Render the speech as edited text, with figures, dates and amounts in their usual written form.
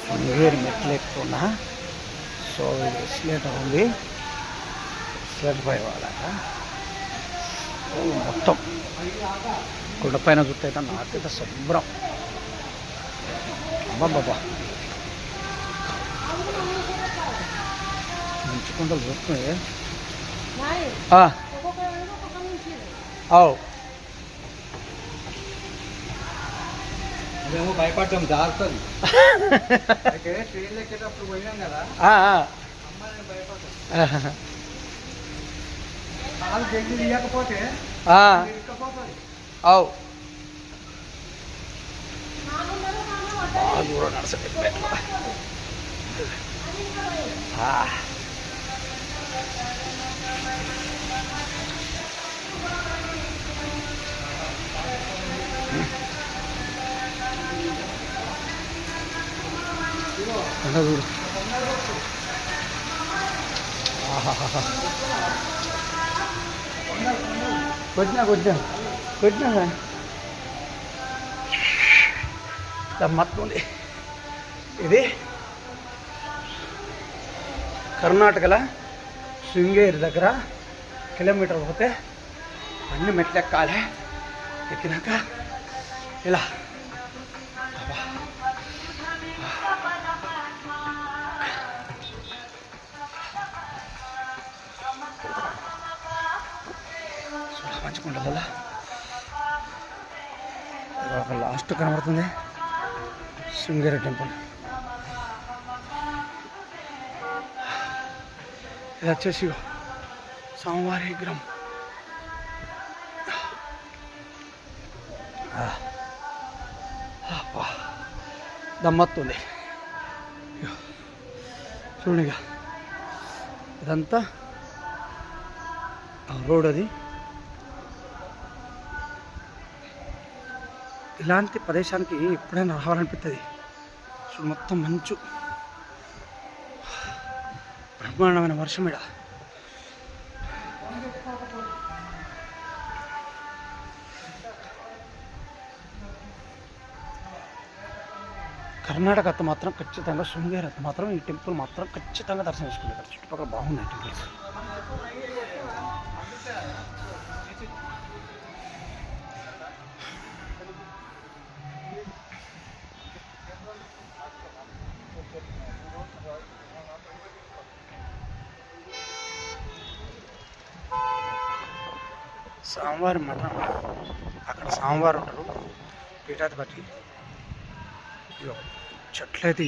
శృంగేరి మెట్లు ఎక్కుతున్నా. సో ఇది ఎస్లేటర్ ఉంది, ఎస్లేటర్ పై వాళ్ళక మొత్తం గుడ్డపైన చుట్టూ అయితే నాకైతే శుభ్రం. అబ్బాబ్బా మంచి కుంటలు చూస్తున్నాయి. అవు మేము భయపడ్డాం జాగ్రత్తది. ట్రైన్లు ఎక్కేటప్పుడు పోయినాం కదా, అమ్మాయిని భయపడ్డాం. కాలు జల్దీ తీయకపోతే ఇరుక్కపోతుంది. అవు బాగా దూరం నడసండి. చూడు కొట్టినా దమ్మత్తుంది. ఇది కర్ణాటకలో శృంగేరి దగ్గర కిలోమీటర్ పోతే అన్ని మెట్లు ఎక్కాలి. ఎక్కినాక ఇలా మంచిగుంటుందా. ఒక లాస్ట్ కనబడుతుంది శృంగేరి టెంపుల్. ఇది వచ్చేసి స్వామివారి విగ్రహం. దమ్మత్తుంది చూడండి. ఇదంతా రోడ్. అది ఇలాంటి ప్రదేశానికి ఎప్పుడైనా రావాలనిపిస్తుంది. చూడు మొత్తం మంచు, బ్రహ్మాండమైన వర్షం. ఇక్కడ కర్ణాటక అత్త మాత్రం ఖచ్చితంగా, శృంగేరి అత్త మాత్రం ఈ టెంపుల్ మాత్రం ఖచ్చితంగా దర్శనం చేసుకుంటారు. చుట్టుపక్కల బాగున్నాయి టెంపుల్స్. స్వామివారి మఠం, అక్కడ స్వామివారు ఉంటారు పీఠాధిపతి. చెట్లు అయితే